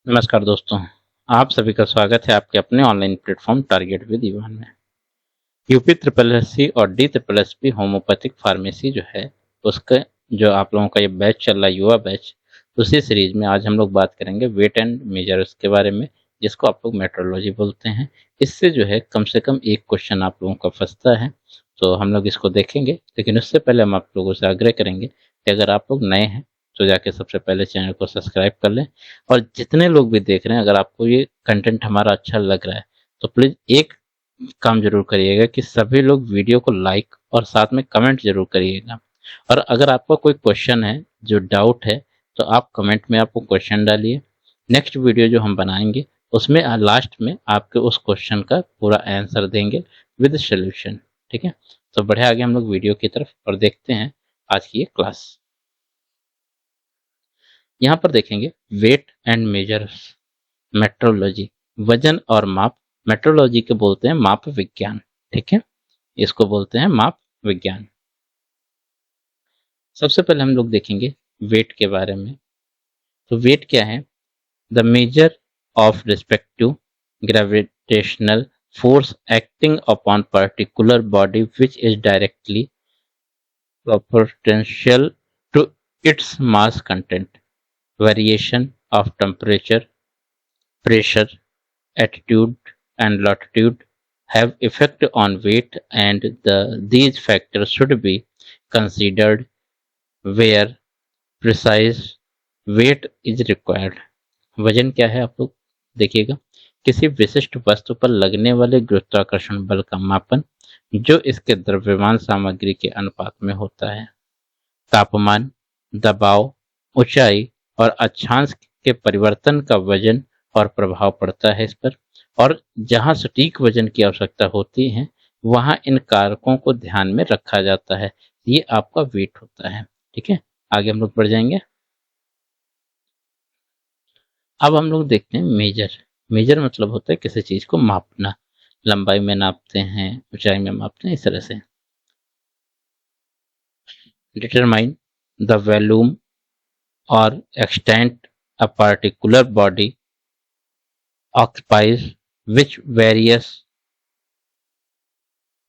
नमस्कार दोस्तों, आप सभी का स्वागत है आपके अपने online platform target with Evan में। यूपी ट्रिपल एस सी और D triple S P homoeopathic pharmacy जो है उसका जो आप लोगों का ये बैच चल रहा है युवा बैच, उसी सीरीज में आज हम लोग बात करेंगे वेट एंड मेजर्स के बारे में, जिसको आप लोग मेट्रोलॉजी बोलते हैं। इससे जो है कम से कम एक क्वेश्चन आप लोगों का फंसता है, तो हम लोग इसको देखेंगे। लेकिन उससे पहले हम आप लोगों से आग्रह करेंगे कि अगर आप लोग नए हैं तो जाके सबसे पहले चैनल को सब्सक्राइब कर लें, और जितने लोग भी देख रहे हैं अगर आपको ये कंटेंट हमारा अच्छा लग रहा है तो प्लीज एक काम जरूर करिएगा कि सभी लोग वीडियो को लाइक और साथ में कमेंट जरूर करिएगा। और अगर आपका कोई क्वेश्चन है, जो डाउट है, तो आप कमेंट में आपको क्वेश्चन डालिए। नेक्स्ट वीडियो जो हम बनाएंगे उसमें लास्ट में आपके उस क्वेश्चन का पूरा आंसर देंगे विद सोल्यूशन। ठीक है, तो बढ़े आगे हम लोग वीडियो की तरफ और देखते हैं आज की ये क्लास। यहाँ पर देखेंगे वेट एंड मेजर्स, मेट्रोलॉजी, वजन और माप। मेट्रोलॉजी के बोलते हैं माप विज्ञान। ठीक है, इसको बोलते हैं माप विज्ञान। सबसे पहले हम लोग देखेंगे वेट के बारे में। तो वेट क्या है? The measure of respective gravitational force acting upon particular body which is directly proportional to its mass content. Variation of temperature, pressure, attitude and latitude have effect on weight, and these factors should be considered where precise weight is required. वजन क्या है आप लोग देखिएगा, किसी विशिष्ट वस्तु पर लगने वाले गुरुत्वाकर्षण बल का मापन जो इसके द्रव्यमान सामग्री के अनुपात में होता है। तापमान, दबाव, ऊंचाई और अक्षांश के परिवर्तन का वजन और प्रभाव पड़ता है इस पर, और जहां सटीक वजन की आवश्यकता होती है वहां इन कारकों को ध्यान में रखा जाता है। ये आपका वेट होता है। ठीक है, आगे हम लोग बढ़ जाएंगे। अब हम लोग देखते हैं मेजर। मेजर मतलब होता है किसी चीज को मापना, लंबाई में नापते हैं, ऊंचाई में मापते हैं, इस तरह से। डिटरमाइन द वॉल्यूम और extent a particular body occupies, which varies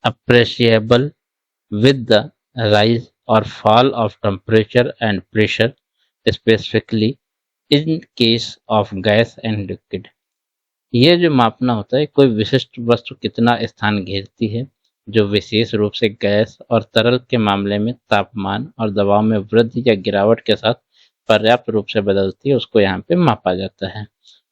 appreciable with the rise or fall of temperature and pressure, specifically in case of gas and liquid. यह जो मापना होता है कोई विशिष्ट वस्तु कितना स्थान घेरती है, जो विशेष रूप से गैस और तरल के मामले में तापमान और दबाव में वृद्धि या गिरावट के साथ पर्याप्त रूप से बदलती है, उसको यहाँ पे मापा जाता है।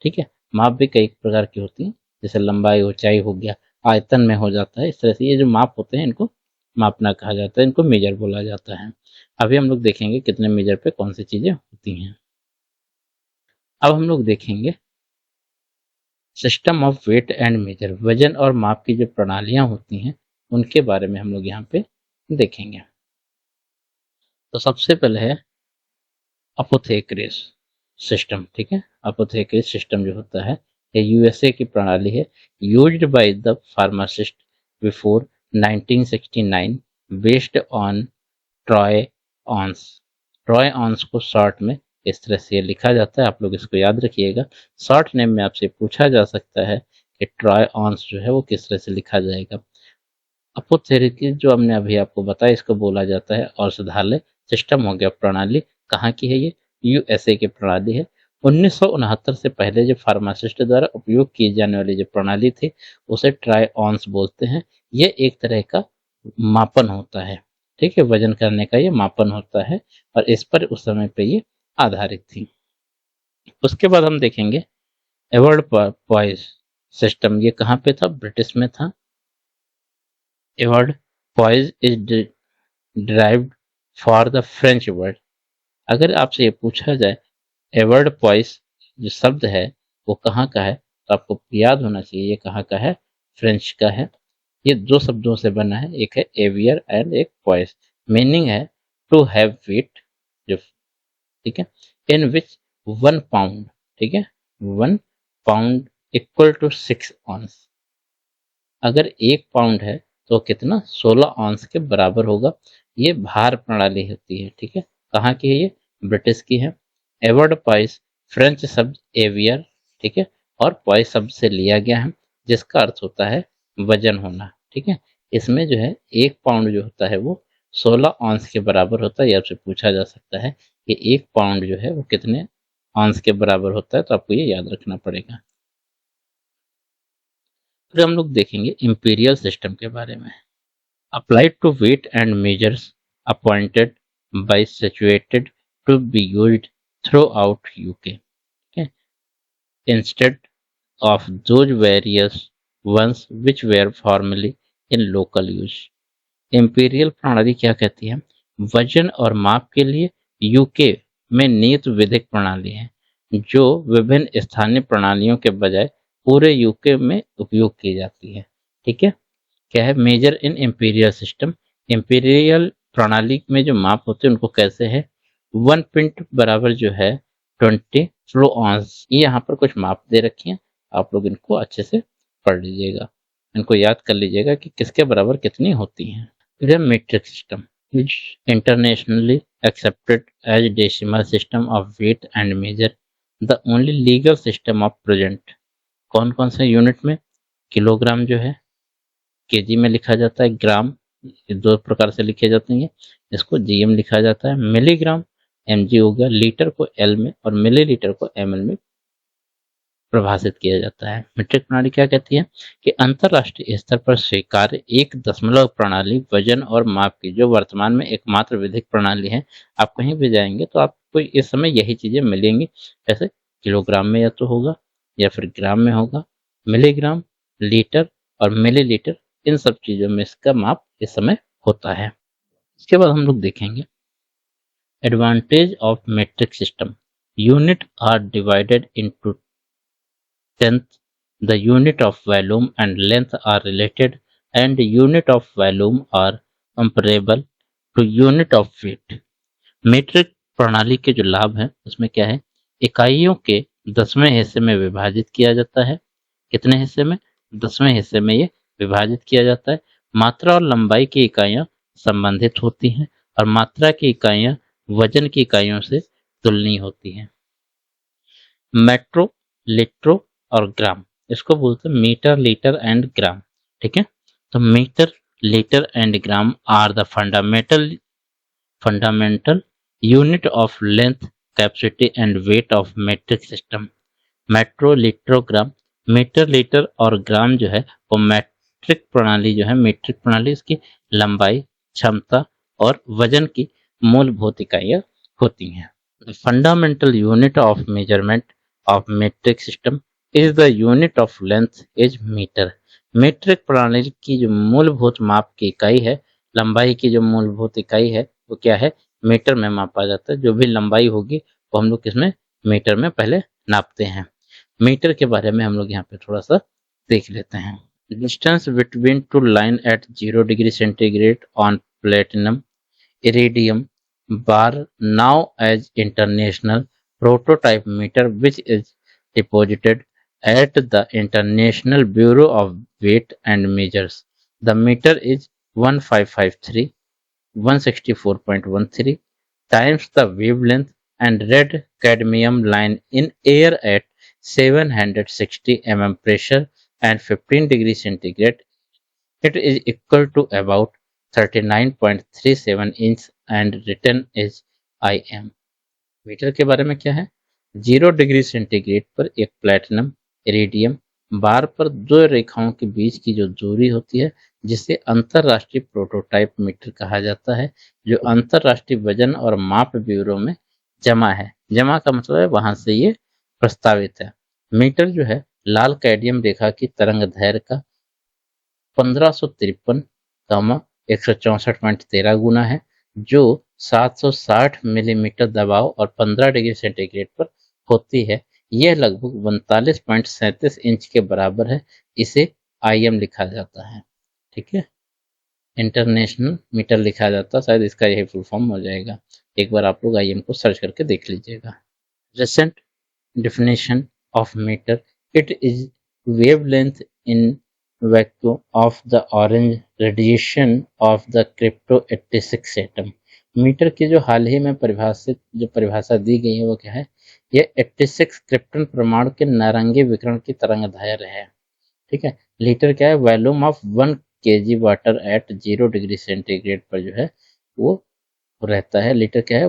ठीक है, माप भी कई प्रकार की होती है, जैसे लंबाई, ऊंचाई हो गया, आयतन में हो जाता है। इस तरह से ये जो माप होते हैं इनको मापना कहा जाता है, इनको मेजर बोला जाता है। अभी हम लोग देखेंगे कितने मेजर पे कौन सी चीजें होती हैं। अब हम लोग देखेंगे system of weight and measure, वजन और माप की जो प्रणालियां होती हैं उनके बारे में हम लोग यहाँ पे देखेंगे। तो सबसे पहले है अपोथेक्रिस सिस्टम। ठीक है, अपोथेक्रिस सिस्टम जो होता है ये यूएसए की प्रणाली है, used by the pharmacist before 1969, based on troy ounce. Troy ounce को शॉर्ट में इस तरह से लिखा जाता है, आप लोग इसको याद रखिएगा। शॉर्ट नेम में आपसे पूछा जा सकता है कि ट्रॉय ऑन्स जो है वो किस तरह से लिखा जाएगा। अपोथेरेसिस जो हमने अभी आपको बताया इसको बोला जाता है औषधालय सिस्टम हो गया, प्रणाली। कहाँ की है ये? यूएसए की प्रणाली है। 1969 से पहले जो फार्मासिस्ट द्वारा उपयोग की जाने वाली जो प्रणाली थी उसे ट्राई ऑन्स बोलते हैं। ये एक तरह का मापन होता है। ठीक है, वजन करने का ये मापन होता है और इस पर उस समय पे ये आधारित थी। उसके बाद हम देखेंगे एवर्ड पॉइस सिस्टम। ये कहाँ पे था? ब्रिटिश में था। Edward poised is derived for the French word. अगर आपसे ये पूछा जाए एवर्ड पॉइस जो शब्द है वो कहाँ का है, तो आपको याद होना चाहिए ये कहाँ का है, फ्रेंच का है। ये दो शब्दों से बना है, एक है एवियर एंड एक पॉइस। मीनिंग है टू हैव वेट, जो ठीक है, इन विच 1 पाउंड, ठीक है, 1 पाउंड इक्वल टू 6 ऑन्स। अगर 1 पाउंड है तो कितना? 16 ऑन्स के बराबर होगा। ये भार प्रणाली होती है। ठीक है, कहाँ की है ये? ब्रिटिश की है। एवर्ड पॉइस फ्रेंच शब्द एवियर ठीक है, और पॉय शब्द से लिया गया है जिसका अर्थ होता है वजन होना। ठीक है, इसमें जो है 1 पाउंड जो होता है वो 16 ऑंस के बराबर होता है। ये आपसे पूछा जा सकता है कि 1 पाउंड जो है वो कितने ऑंस के बराबर होता है, तो आपको ये याद रखना पड़ेगा। फिर हम लोग देखेंगे इंपीरियल सिस्टम के बारे में। Applied to weight and measures appointed by situated to be used throughout UK instead of those various ones which were formerly in local use। Imperial प्रणाली क्या कहती है? वजन और माप के लिए यूके में नियत विधिक प्रणाली है जो विभिन्न स्थानीय प्रणालियों के बजाय पूरे यूके में उपयोग की जाती है। ठीक है, क्या है measure in imperial system? Imperial प्रणाली में जो माप होते हैं उनको कैसे है? 1 पिंट बराबर जो है 20 फ्लो ऑन्स। ये यहाँ पर कुछ माप दे रखी हैं, आप लोग इनको अच्छे से पढ़ लीजिएगा, इनको याद कर लीजिएगा कि किसके बराबर कितनी होती हैं। फिर metric system is internationally accepted as decimal system of weight and measure, the only legal system of present. कौन कौन से यूनिट में? किलोग्राम जो है केजी में लिखा जाता है, ग्राम दो प्रकार से लिखे जाते हैं, इसको जीएम लिखा जाता है, मिलीग्राम एमजी हो गया, लीटर को एल में और मिलीलीटर को एमएल में परिभाषित किया जाता है। मीट्रिक प्रणाली क्या कहती है कि अंतरराष्ट्रीय स्तर पर स्वीकार्य एक दशमलव प्रणाली वजन और माप की जो वर्तमान में एकमात्र विधिक प्रणाली है। आप कहीं भी जाएंगे तो आपको इस समय यही चीजें मिलेंगी, जैसे किलोग्राम में या तो होगा या फिर ग्राम में होगा, मिलीग्राम, लीटर और मिलीलीटर, इन सब चीजों में इसका माप इस समय होता है। इसके बाद हम लोग देखेंगे advantage of metric system. Unit are divided into tenth, the unit of volume and length are related and unit of volume are comparable to unit of weight। Metric प्रणाली के जो लाभ हैं उसमें क्या है? इकाइयों के 10वें हिस्से में विभाजित किया जाता है। कितने हिस्से में? 10वें हिस्से में ये विभाजित किया जाता है। मात्रा और लंबाई की इकाइयां संबंधित होती हैं और मात्रा की इकाइयां वजन की इकाइयों से तुलनीय होती हैं। मेट्रो, लिट्रो और ग्राम, इसको बोलते हैं मीटर, लीटर एंड ग्राम। ठीक है, तो metre, litre and gram are the fundamental unit of length, capacity and weight of metric system. Metro, litro, gram, metre, litre और ग्राम जो है वो मेट्रिक प्रणाली जो है, मीट्रिक प्रणाली इसकी लंबाई, क्षमता और वजन की मूलभूत इकाइयां होती हैं। Fundamental unit of measurement of metric system is the unit of length is metre. मीट्रिक प्रणाली की जो मूलभूत माप की इकाई है, लंबाई की जो मूलभूत इकाई है वो क्या है? मीटर में मापा जाता है। जो भी लंबाई होगी वो हम लोग किसमें? मीटर में पहले नापते हैं। मीटर के बारे में हम लोग यहाँ पे थोड़ा सा देख लेते हैं। Distance between two line at 0 degree centigrade on platinum iridium bar now as international prototype metre which is deposited at the International Bureau of Weight and Measures. The meter is 1553 164.13 times the wavelength and red cadmium line in air at 760 mm pressure and 15 degree centigrade. It is equal to about 39.37 inch and written is IM। Metre के बारे में क्या है? 0 degree centigrade पर एक platinum iridium बार पर दो रेखाओं के बीच की जो दूरी होती है जिसे अंतरराष्ट्रीय प्रोटोटाइप मीटर कहा जाता है, जो अंतरराष्ट्रीय वजन और माप ब्यूरो में जमा है। जमा का मतलब है वहां से ये प्रस्तावित है। मीटर जो है लाल कैडियम रेखा की तरंग दैर्घ्य का 1553 164.13 गुना है, जो 760 मिलीमीटर दबाव और 15 डिग्री सेंटीग्रेड पर होती है। यह लगभग 39.37 इंच के बराबर है। इसे आईएम लिखा जाता है। ठीक है, इंटरनेशनल मीटर लिखा जाता है, शायद इसका यही फुल फॉर्म हो जाएगा। एक बार आप लोग आईएम को सर्च करके देख लीजिएगा। Recent definition of meter, it is wavelength in vacuum of the orange radiation of the crypto 86 atom। Metre की जो हाल ही में जो परिभाषा दी गई है वो क्या है ये 86 क्रिप्टन परमाणु के नारंगी विकिरण की तरंगदैर्घ्य है। ठीक है। लीटर क्या है, volume of 1 kg water at 0 degree centigrade पर जो है वो रहता है। लीटर क्या है,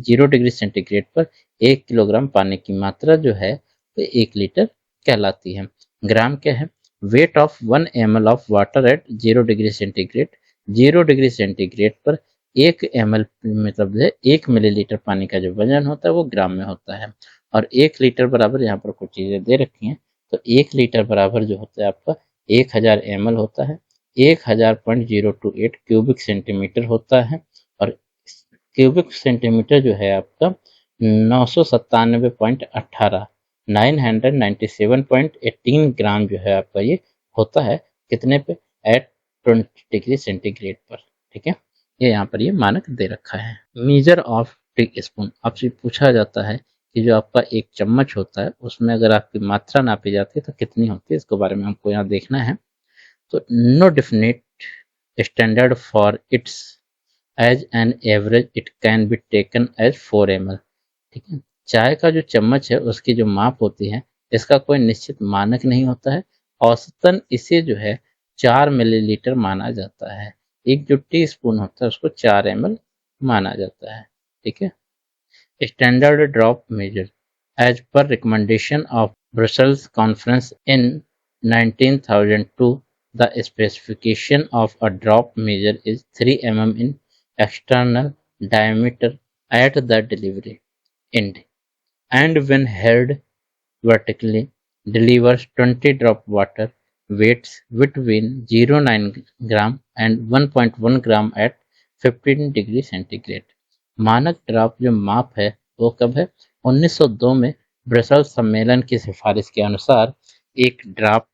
0 डिग्री सेंटीग्रेड पर 1 किलोग्राम पानी की मात्रा जो है वो 1 लीटर कहलाती है। ग्राम क्या है, weight of 1 ml of water at 0 degree centigrade. 0 degree centigrade पर 1 ml मतलब 1 मिलीलीटर पानी का जो वजन होता है वो ग्राम में होता है। और 1 लीटर बराबर, यहाँ पर कुछ चीजें दे रखी हैं, तो 1 लीटर बराबर जो होता है आपका 1000 ml होता है। 1000.028 क्यूबिक सेंटीमीटर होता है। और क्यूबिक सेंटीमीटर जो है आपका 997.18 997.18 ग्राम जो है आपका ये होता है। कितने पे, एट 20 डिग्री सेंटीग्रेड पर। ठीक है, ये यहाँ पर ये मानक दे रखा है। मेजर ऑफ टी स्पून, आपसे पूछा जाता है कि जो आपका एक चम्मच होता है उसमें अगर आपकी मात्रा नापी जाती है तो कितनी होती है, इसके बारे में हमको यहाँ देखना है। तो no definite standard for its, as an average it can be taken as 4 ml। ठीक है, चाय का जो चम्मच है उसकी जो माप होती है इसका कोई निश्चित मानक नहीं होता है। औसतन इसे जो है 4 मिलीलीटर माना जाता है। एक जो टी स्पून होता है उसको 4 ml माना जाता है। ठीक है, standard drop measure as per recommendation of Brussels conference in 19,002, the specification of a drop measure is 3 mm in external diameter at the delivery end, and when held vertically delivers 20 drop water weights between 0.9 gram and 1.1 gram at 15 degree centigrade. मानक drop जो माप है वो कब है, 1902 में Brussels सम्मेलन की सिफारिश के अनुसार एक ड्रॉप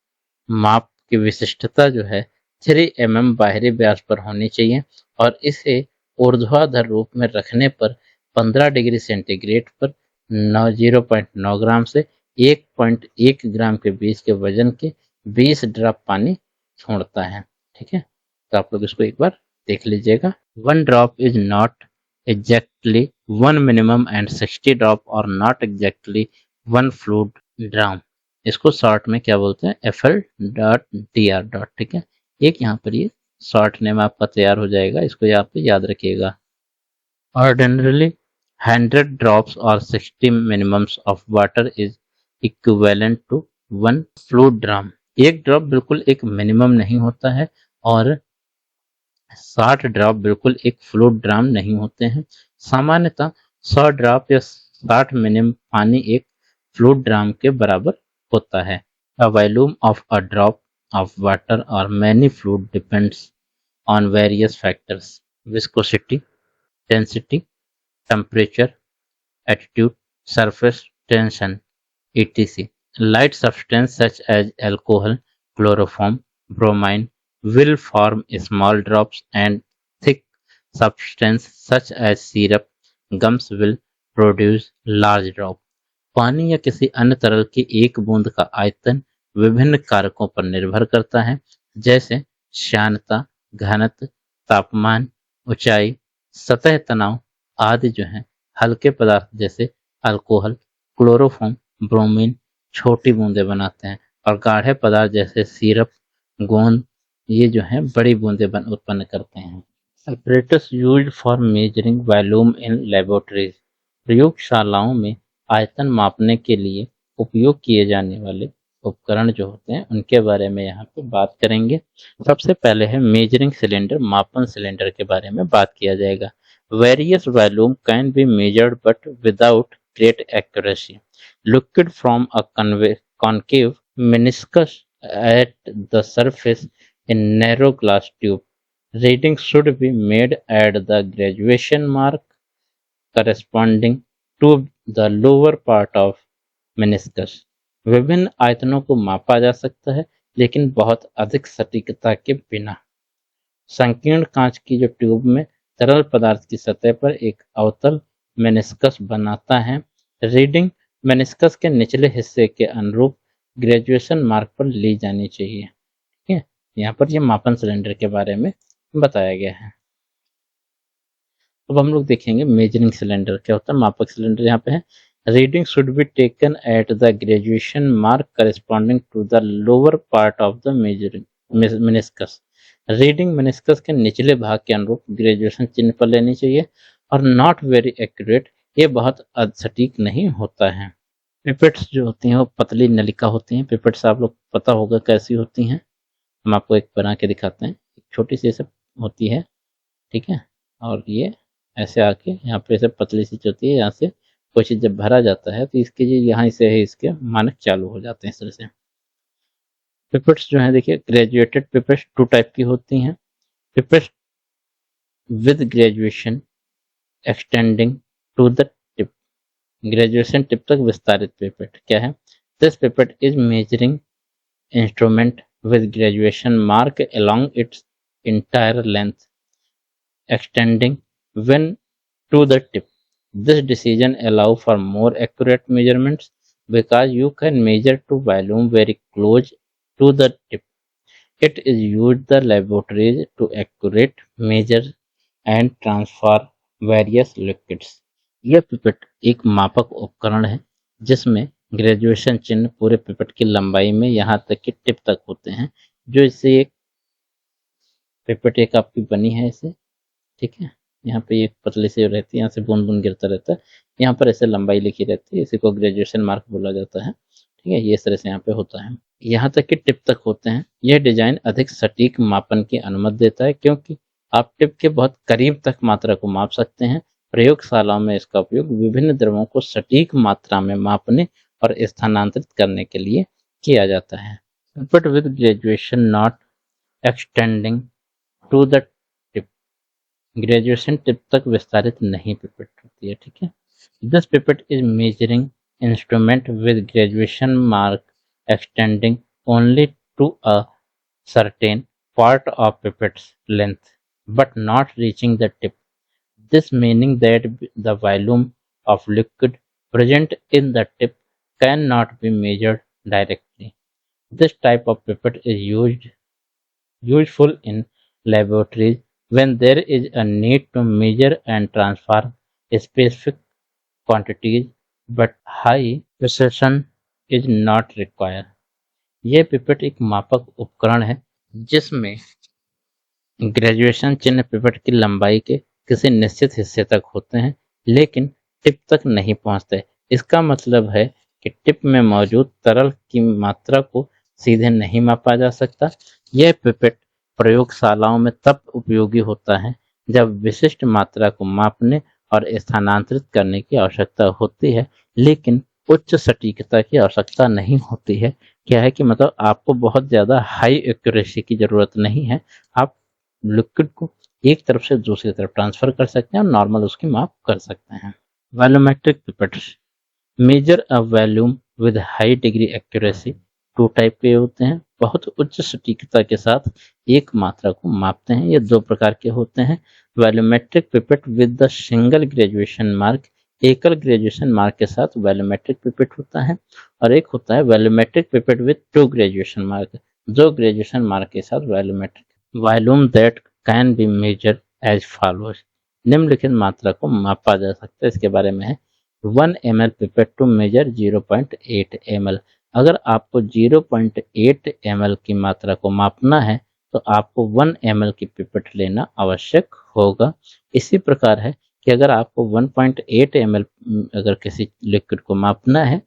माप की विशिष्टता जो है 3 mm बाहरी व्यास पर होनी चाहिए और इसे ऊर्ध्वाधर रूप में रखने पर 15 डिग्री सेंटीग्रेड पर 0.9 ग्राम से 1.1 ग्राम के बीच के वजन के 20 ड्रॉप पानी छोड़ता है। ठीक है, तो आप लोग इसको एक बार देख लीजिएगा। 1 drop is not exactly 1 minimum and 60 drop और नॉट एग्जैक्टली 1 फ्लूइड ड्राम। इसको शॉर्ट में क्या बोलते हैं, FL.DR. ठीक है, एक यहाँ पर ये शॉर्ट नेम आपका तैयार हो जाएगा, इसको यहाँ पे याद रखिएगा। ऑर्डिनरली 100 ड्रॉप्स और 60 minimums of water is equivalent to 1 fluid dram. एक ड्रॉप बिल्कुल एक मिनिमम नहीं होता है और 60 ड्रॉप बिल्कुल एक फ्लूइड ड्राम नहीं होते हैं। सामान्यतः 100 ड्रॉप या 60 मिनिमम पानी एक फ्लूइड ड्राम के बराबर होता है। A volume of a drop of water or many fluid depends on various factors: viscosity, density, temperature, attitude, surface tension, etc. Light substance such as alcohol, chloroform, bromine will form small drops, and thick substance such as syrup, gums will produce large drops. पानी या किसी अन्य तरल की एक बूंद का आयतन विभिन्न कारकों पर निर्भर करता है, जैसे श्यानता, घनत्व, तापमान, ऊंचाई, सतह तनाव आदि जो है। हल्के पदार्थ जैसे अल्कोहल, क्लोरोफॉर्म, ब्रोमीन छोटी बूंदें बनाते हैं और गाढ़े पदार्थ जैसे सिरप, गोंद ये जो है बड़ी बूंदें उत्पन्न करते हैं। apparatus used for measuring volume in laboratories, प्रयोगशालाओं में आयतन मापने के लिए उपयोग किए जाने वाले उपकरण जो होते हैं उनके बारे में यहाँ पे बात करेंगे। सबसे पहले है मेजरिंग सिलेंडर, मापन सिलेंडर के बारे में बात किया जाएगा। Various volume can be measured but without great accuracy. Liquid from a concave meniscus at the surface in narrow glass tube. Reading should be made at the graduation mark corresponding to the lower part of meniscus. विभिन्न आयतनों को मापा जा सकता है लेकिन बहुत अधिक सटीकता के बिना। संकीर्ण कांच की जो ट्यूब में तरल पदार्थ की सतह पर एक अवतल मेनिस्कस बनाता है। रीडिंग मेनिस्कस के निचले हिस्से के अनुरूप ग्रेजुएशन मार्क पर ली जानी चाहिए। ठीक है, यहाँ पर यह मापन सिलेंडर के बारे में बताया गया है। अब हम लोग देखेंगे मेजरिंग सिलेंडर क्या होता है। मापक सिलेंडर यहाँ पे है। Reading should be taken at the graduation mark corresponding to the lower part of the meniscus. Reading meniscus के निचले भाग के अनुरूप ग्रेजुएशन चिन्ह पर लेनी चाहिए और नॉट वेरी एक्यूरेट, ये बहुत सटीक नहीं होता है। पिपेट्स जो होती हैं वो पतली नलिका होती हैं। पिपेट्स आप लोग पता होगा कैसी होती हैं, हम आपको एक बना के दिखाते हैं। एक छोटी सी ऐसे होती है, ठीक है, और ये ऐसे आके यहाँ पे ऐसे पतली सी होती है, यहाँ से कोई चीज जब भरा जाता है तो इसके जो यहाँ से है इसके मानक चालू हो जाते हैं इस तरह से। पिपेट्स जो है देखिए, ग्रेजुएटेड पिपेट्स 2 टाइप की होती हैं। Pipettes with graduation extending to the tip, graduation tip तक विस्तारित पिपेट क्या है? This pipette is measuring instrument with graduation mark along its entire length, extending when to the tip. This decision allows for more accurate measurements because you can measure to volume very close to the tip. It is used the laboratories to accurate measure and transfer various liquids. यह pipette एक मापक उपकरण है जिसमें graduation चिन्ह पूरे pipette की लंबाई में यहाँ तक कि टिप तक होते हैं। जो इससे एक पिपेट एक आपकी बनी है इसे, ठीक है, यहाँ पे एक पतली से रहती है, यहाँ से बूंद बूंद गिरता रहता है, यहाँ पर ऐसे लंबाई लिखी रहती है, इसी को ग्रेजुएशन मार्क बोला जाता है, ठीक है। ये इस तरह से यहाँ पे होता है, यहाँ तक कि टिप तक होते हैं। यह डिजाइन अधिक सटीक मापन की अनुमति देता है क्योंकि आप टिप के बहुत करीब तक मात्रा को माप सकते हैं। प्रयोगशालाओं में इसका उपयोग विभिन्न द्रवों को सटीक मात्रा में मापने और स्थानांतरित करने के लिए किया जाता है। Pipette with graduation not extending to the tip, graduation tip तक विस्तारित नहीं पिपेट होती है, ठीक है। This pipette is measuring instrument with graduation mark extending only to a certain part of pipette's length but not reaching the tip, this meaning that the volume of liquid present in the tip cannot be measured directly. This type of pipette is useful in laboratories when there is a need to measure and transfer specific quantities but high precision is not required. यह pipette एक मापक उपकरण है जिसमें graduation चिन्ह pipette की लंबाई के किसी निश्चित हिस्से तक होते हैं लेकिन टिप तक नहीं पहुंचते। इसका मतलब है कि टिप में मौजूद तरल की मात्रा को सीधे नहीं मापा जा सकता। यह पिपेट प्रयोगशालाओं में तब उपयोगी होता है जब विशिष्ट मात्रा को मापने और स्थानांतरित करने की आवश्यकता होती है लेकिन उच्च सटीकता की आवश्यकता नहीं होती है। क्या है कि मतलब आपको बहुत ज़्यादा हाई एक्यूरेसी की ज़रूरत नहीं है, आप लिक्विड को एक तरफ से दूसरी तरफ ट्रांसफर कर सकते हैं और नॉर्मल उसकी माप कर सकते हैं। Volumetric pipettes measure a volume with high degree accuracy, 2 type के होते हैं। बहुत उच्च सटीकता के साथ एक मात्रा को मापते हैं। ये 2 प्रकार के होते हैं। Volumetric pipette with the single graduation mark, एकल ग्रेजुएशन मार्क के साथ वॉल्यूमेट्रिक पिपेट होता है, और एक होता है volumetric pipette with 2 graduation mark, 2 graduation mark के साथ volumetric. Volume that can be measure as follows, निम्नलिखित मात्रा को मापा जा सकता है। इसके बारे में है 1 ml pipette to measure 0.8 ml। अगर आपको 0.8 ml की मात्रा को मापना है तो आपको 1 ml की पिपेट लेना आवश्यक होगा। इसी प्रकार है कि अगर आपको 1.8 ml अगर किसी लिक्विड को मापना है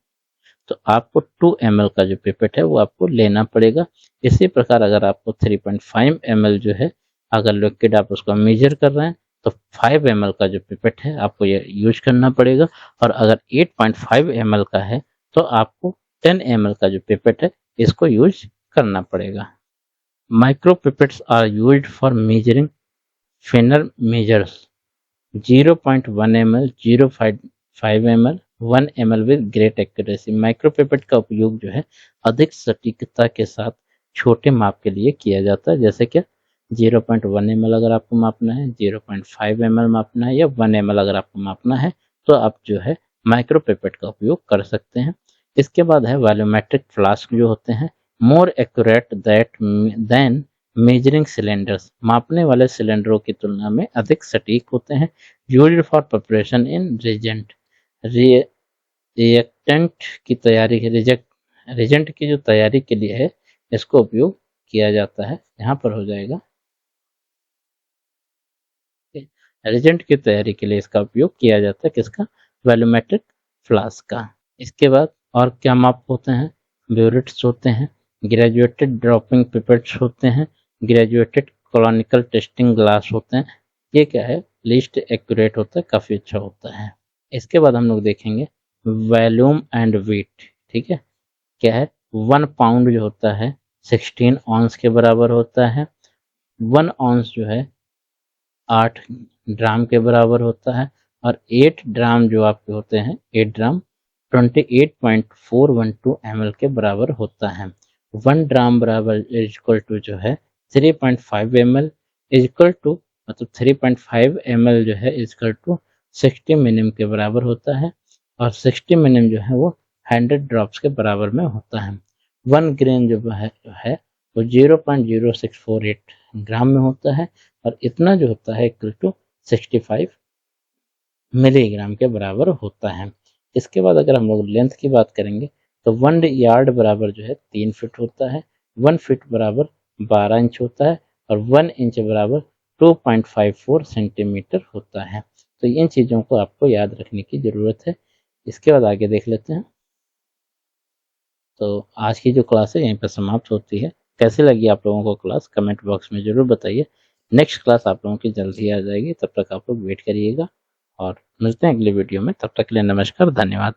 तो आपको 2 ml का जो पिपेट है वो आपको लेना पड़ेगा। इसी प्रकार अगर आपको 3.5 ml जो है अगर लिक्विड आप उसको मेजर कर रहे हैं तो 5 ml का जो पिपेट है आपको ये यूज करना पड़ेगा, और अगर 8.5 ml का है तो आपको 10 ml का जो पिपेट है इसको यूज करना पड़ेगा। Micro pipettes are used for measuring finer measures 0.1 ml, 0.5 ml, 1 ml with great accuracy. Micro pipette का उपयोग जो है अधिक सटीकता के साथ छोटे माप के लिए किया जाता है, जैसे कि 0.1 ml अगर आपको मापना है, 0.5 ml मापना है या 1 ml अगर आपको मापना है तो आप जो है माइक्रो पिपेट का उपयोग कर सकते हैं। इसके बाद है वॉल्यूमेट्रिक फ्लास्क जो होते हैं, more accurate then measuring cylinders, मापने वाले सिलेंडरों की तुलना में अधिक सटीक होते हैं। Used for preparation in reactant की तैयारी रिजेंट की जो तैयारी के लिए है इसको उपयोग किया जाता है। यहाँ पर हो जाएगा रिजेंट की तैयारी के लिए इसका उपयोग किया जाता है किसका, वॉल्यूमेट्रिक फ्लास्क का। इसके बाद और क्या माप होते हैं, ब्यूरेट्स होते हैं, ग्रेजुएटेड ड्रॉपिंग पिपेट्स होते हैं, ग्रेजुएटेड कॉलोनिकल टेस्टिंग ग्लास होते हैं। ये क्या है, लीस्ट एक्यूरेट होता है, काफ़ी अच्छा होता है। इसके बाद हम लोग देखेंगे वॉल्यूम एंड वेट। ठीक है, क्या है, 1 पाउंड जो होता है 16 ऑन्स के बराबर होता है। 1 ऑन्स जो है 8 ड्राम के बराबर होता है, और 8 ड्राम जो आपके होते हैं 8 ड्राम 28.412 ml के बराबर होता है। 1 ड्राम बराबर इक्वल टू जो है 3.5 ml इक्वल टू, मतलब 3.5 ml जो है इक्वल टू 60 मिनिम के बराबर होता है, और 60 मिनिम जो है वो 100 ड्रॉप्स के बराबर में होता है। 1 ग्रेन जो है वो 0.0648 ग्राम में होता है, और इतना जो होता है इक्वल टू 65 मिलीग्राम के बराबर होता है। इसके बाद अगर हम लोग लेंथ की बात करेंगे तो 1 यार्ड बराबर जो है 3 फीट होता है, 1 फीट बराबर 12 इंच होता है, और 1 इंच बराबर 2.54 सेंटीमीटर होता है। तो इन चीज़ों को आपको याद रखने की ज़रूरत है। इसके बाद आगे देख लेते हैं। तो आज की जो क्लास है यहीं पर समाप्त होती है। कैसे लगी आप लोगों को क्लास, कमेंट बॉक्स में ज़रूर बताइए। नेक्स्ट क्लास आप लोगों की जल्द ही आ जाएगी, तब तक आप लोग वेट करिएगा, और मिलते हैं अगले वीडियो में। तब तक के लिए नमस्कार, धन्यवाद।